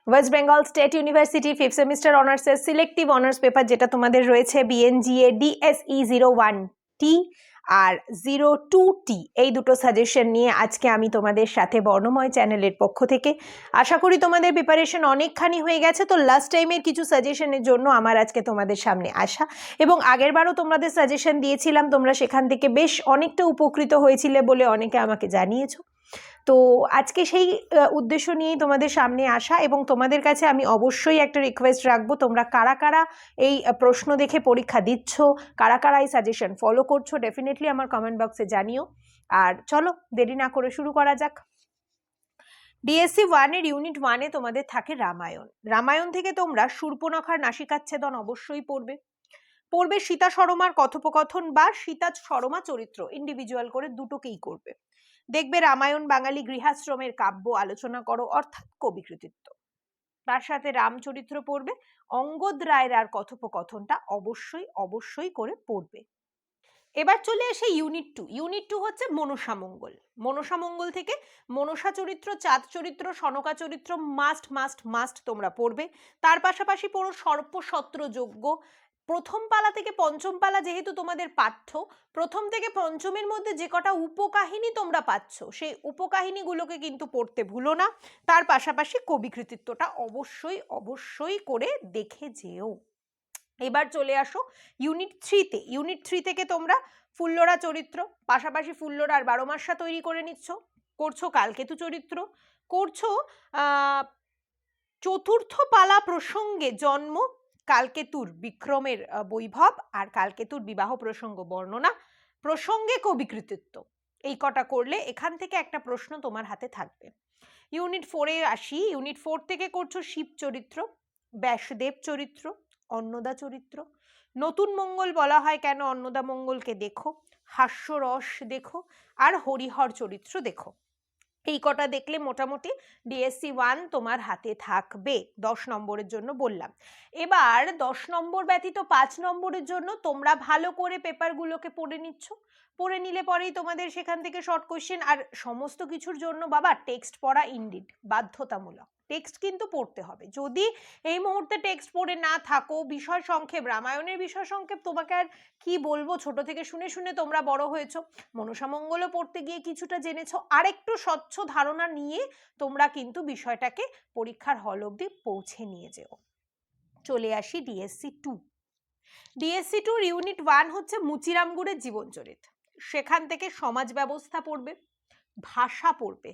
West Bengal state university 5th semester অনার্সের selective honours paper যেটা তোমাদের রয়েছে বিএনজিএ ডিএসই 01T আর 02T, এই দুটো সাজেশন নিয়ে আজকে আমি তোমাদের সাথে বর্ণময় চ্যানেলের পক্ষ থেকে আশা করি তোমাদের প্রিপারেশন অনেকখানি হয়ে গেছে। তো লাস্ট টাইমের কিছু সাজেশনের জন্য আমার আজকে তোমাদের সামনে আসা, এবং আগেরবারও তোমাদের সাজেশন দিয়েছিলাম, তোমরা সেখান থেকে বেশ অনেকটা উপকৃত হয়েছিলে বলে অনেকে আমাকে জানিয়েছো। তো আজকে সেই উদ্দেশ্য নিয়েই তোমাদের সামনে আসা, এবং তোমাদের কাছে আমি অবশ্যই একটা রিকোয়েস্ট রাখবো, তোমরা কারা কারা এই প্রশ্ন দেখে পরীক্ষা দিচ্ছ, কারা কারা এই সাজেশন ফলো করছো, ডেফিনেটলি আমার কমেন্ট বক্সে জানিও। আর চলো দেরি না করে শুরু করা যাক। ডিএসসি 1-এর ইউনিট 1-এ তোমাদের থাকে রামায়ণ। রামায়ণ থেকে তোমরা শূর্পণখার নাসিকাচ্ছেদন অবশ্যই পড়বে সীতা সরমার কথোপকথন বা সীতা সরমা চরিত্র, ইন্ডিভিজুয়াল করে দুটোকেই করবে। দেখবে রামায়ণ বাঙালি গৃহাশ্রমের কাব্য আলোচনা করো, অর্থাৎ কবি কৃতিত্ব। তার সাথে রামচরিত্র পড়বে, অঙ্গদ রায়ের আর কথোপকথনটা অবশ্যই অবশ্যই করে পড়বে। এবার চলে আসে ইউনিট 2। ইউনিট 2 হচ্ছে মনসা মঙ্গল। মনসা মঙ্গল থেকে মনসা চরিত্র, চাঁদ চরিত্র, সনকা চরিত্র মাস্ট মাস্ট মাস্ট তোমরা পড়বে। তার পাশাপাশি পড়ো সর্পসত্র যজ্ঞ। প্রথম পালা থেকে পঞ্চম পালা যেহেতু তোমাদের পাঠ্য, প্রথম থেকে পঞ্চমের মধ্যে যে কটা উপকাহিনী তোমরা পাচ্ছ সেই উপকাহিনীগুলোকে কিন্তু পড়তে ভুলো না। তার পাশাপাশি কবি কৃতিত্বটা অবশ্যই অবশ্যই করে দেখে যেও। এবার চলে আসো ইউনিট 3-তে। ইউনিট 3 থেকে তোমরা ফুল্লরা চরিত্র, পাশাপাশি ফুল্লরার 12 মাসা তৈরি করে নিচ্ছ, করছো কালকেতু চরিত্র, করছো চতুর্থ পালা প্রসঙ্গে জন্ম কালকেতুর বিক্রমের বৈভব আর কালকেতুর বিবাহ প্রসঙ্গ বর্ণনা, প্রসঙ্গে কবি কৃতিত্ব। এই কটা করলে এখান থেকে একটা প্রশ্ন তোমার হাতে থাকবে। ইউনিট 4-এ আসি। ইউনিট 4 থেকে করছো শিব চরিত্র, ব্যাসদেব চরিত্র, অন্নদা চরিত্র। নতুন মঙ্গল বলা হয় কেন অন্নদা মঙ্গলকে দেখো, হাস্যরস দেখো, আর হরিহর চরিত্র দেখো। এই কটা দেখলে মোটামুটি ডিএসসি 1 তোমার হাতে থাকবে। 10 নম্বরের জন্য বললাম। এবার 10 নম্বর ব্যতীত 5 নম্বরের জন্য তোমরা ভালো করে পেপারগুলোকে পড়ে নিচ্ছ। পড়ে নিলে পরেই তোমাদের সেখান থেকে শর্ট কোশ্চেন, আর সমস্ত কিছুর জন্য বাবা টেক্সট পড়া ইনডিড বাধ্যতামূলক। টেক্সট কিন্তু পড়তে হবে। যদি এই মুহূর্তে টেক্সট পড়ে না থাকো, বিষয় সংক্ষেপ, রামায়ণের বিষয় সংক্ষেপ তোমাকে আর কি বলবো, ছোট থেকে শুনে শুনে তোমরা বড় হয়েছো, মনসামঙ্গলও পড়তে গিয়ে কিছুটা জেনেছো, আরেকটু স্বচ্ছ ধারণা নিয়ে তোমরা কিন্তু বিষয়টাকে পরীক্ষার হল অবধি পৌঁছে নিয়ে যেও। চলে আসি ডিএসসি 2। ডিএসসি 2 ইউনিট 1 হচ্ছে মুচিরামগুড়ের জীবনচরিত। সেখান থেকে সমাজ ব্যবস্থা পড়বে, ভাষা পড়বে,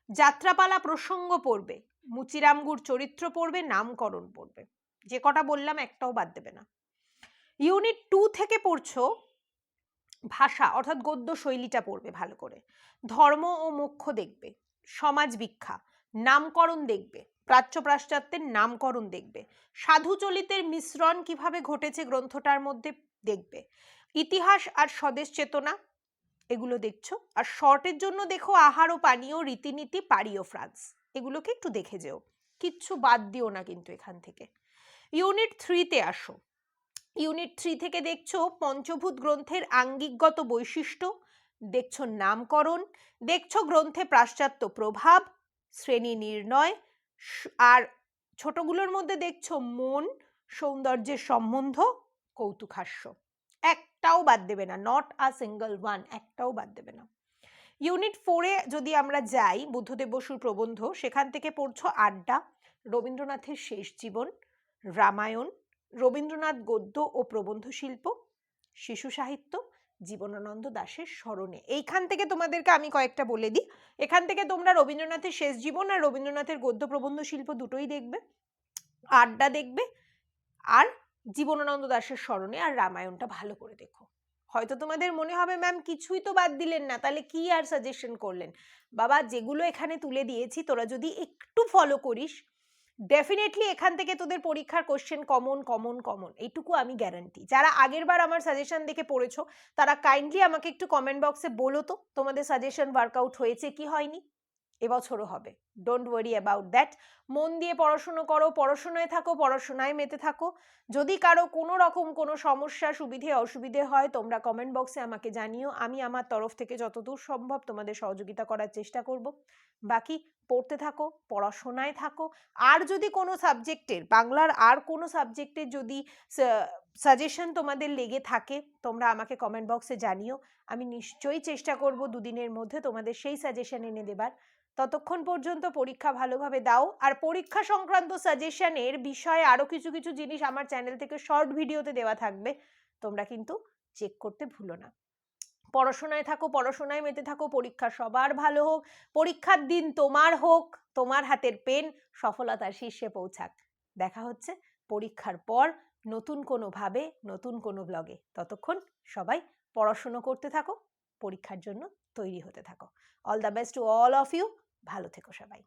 যাত্রাপালা প্রসঙ্গ পড়বে, মুচিরামগুড় চরিত্র পড়বে, নামকরণ পড়বে। যে কটা বললাম একটাও বাদ দেবে না। ইউনিট 2 থেকে পড়ছো ভাষা অর্থাৎ গদ্য শৈলীটা পড়বে ভালো করে, ধর্ম ও মোক্ষ দেখবে, সমাজ ভিক্ষা, নামকরণ দেখবে, প্রাচ্য পাশ্চাত্যের নামকরণ দেখবে, সাধুচলিতের মিশ্রণ কিভাবে ঘটেছে গ্রন্থটার মধ্যে দেখবে, ইতিহাস আর স্বদেশ চেতনা এগুলো দেখছো। আর শর্টের জন্য দেখো আহার ও পানীয়, রীতিনীতি, পারি ও ফ্রান্স, এগুলোকে একটু দেখে যেও, কিচ্ছু বাদ দিও না কিন্তু এখান থেকে। ইউনিট 3-তে আসো। ইউনিট 3 থেকে দেখছো পঞ্চভূত গ্রন্থের আঙ্গিকগত বৈশিষ্ট্য, দেখছো নামকরণ, দেখছো গ্রন্থে পাশ্চাত্য প্রভাব, শ্রেণী নির্ণয়, আর ছোটগুলোর মধ্যে দেখছো মন, সৌন্দর্যের সম্বন্ধ, কৌতুকহাস্য। একটাও বাদ দেবে না, নট আ সিঙ্গল ওয়ান, একটাও বাদ দেবে না। ইউনিট 4-এ যদি আমরা যাই, বুদ্ধদেব বসুর প্রবন্ধ, সেখান থেকে পড়ছো আড্ডা, রবীন্দ্রনাথের শেষ জীবন, রামায়ণ, রবীন্দ্রনাথ গদ্য ও প্রবন্ধ শিল্প, শিশু সাহিত্য, জীবনানন্দ দাশের স্মরণে। এইখান থেকে তোমাদেরকে আমি কয়েকটা বলে দিই। এখান থেকে তোমরা রবীন্দ্রনাথের শেষ জীবন আর রবীন্দ্রনাথের গদ্য প্রবন্ধ শিল্প দুটোই দেখবে, আড্ডা দেখবে, আর জীবনানন্দ দাশের স্মরণে আর রামায়ণটা ভালো করে দেখো। হয়তো তোমাদের মনে হবে ম্যাম কিছুই তো বাদ দিলেন না, তাহলে কি আর সাজেশন করলেন? বাবা যেগুলো এখানে তুলে দিয়েছি তোরা যদি একটু ফলো করিস, ডেফিনেটলি এখান থেকে তোদের পরীক্ষার কোশ্চেন কমন কমন কমন, এইটুকু আমি গ্যারান্টি। যারা আগের বার আমার সাজেশন দেখে পড়েছো তারা কাইন্ডলি আমাকে একটু কমেন্ট বক্সে বলো তো তোমাদের সাজেশন ওয়ার্কআউট হয়েছে কি হয়নি, এবছরও হবে। Don't worry about that. মন দিয়ে পড়াশুনো করো, পড়াশোনায় থাকো, পড়াশোনায় মেতে থাকো। যদি কারো কোনো রকম কোনো সমস্যা, সুবিধে অসুবিধে হয়, তোমরা কমেন্ট বক্সে আমাকে জানিও। আমি আমার তরফ থেকে যতদূর সম্ভব তোমাদের সহযোগিতা করার চেষ্টা করব। বাকি পড়তে থাকো, পড়াশোনায় থাকো। আর যদি কোনো সাবজেক্টের, বাংলার আর কোনো সাবজেক্টের যদি সাজেশন তোমাদের লেগে থাকে, তোমরা আমাকে কমেন্ট বক্সে জানিও। আমি নিশ্চয়ই চেষ্টা করব দুদিনের মধ্যে তোমাদের সেই সাজেশন এনে দেবার। ততক্ষণ পর্যন্ত পরীক্ষা ভালোভাবে দাও। আর পরীক্ষা সংক্রান্ত সাজেশনের বিষয়ে আরও কিছু কিছু জিনিস আমার চ্যানেল থেকে শর্ট ভিডিওতে দেওয়া থাকবে, তোমরা কিন্তু চেক করতে ভুলো না। পড়াশোনায় থাকো, পড়াশোনায় মেতে থাকো, পরীক্ষা সবার ভালো হোক, পরীক্ষার দিন তোমার হোক, তোমার হাতের পেন সফলতার শীর্ষে পৌঁছাক। দেখা হচ্ছে পরীক্ষার পর নতুন কোনো ভাবে, নতুন কোনো ব্লগে। ততক্ষণ সবাই পড়াশুনো করতে থাকো, পরীক্ষার জন্য তৈরি হতে থাকো। All the best to all of you. ভালো থেকো সবাই।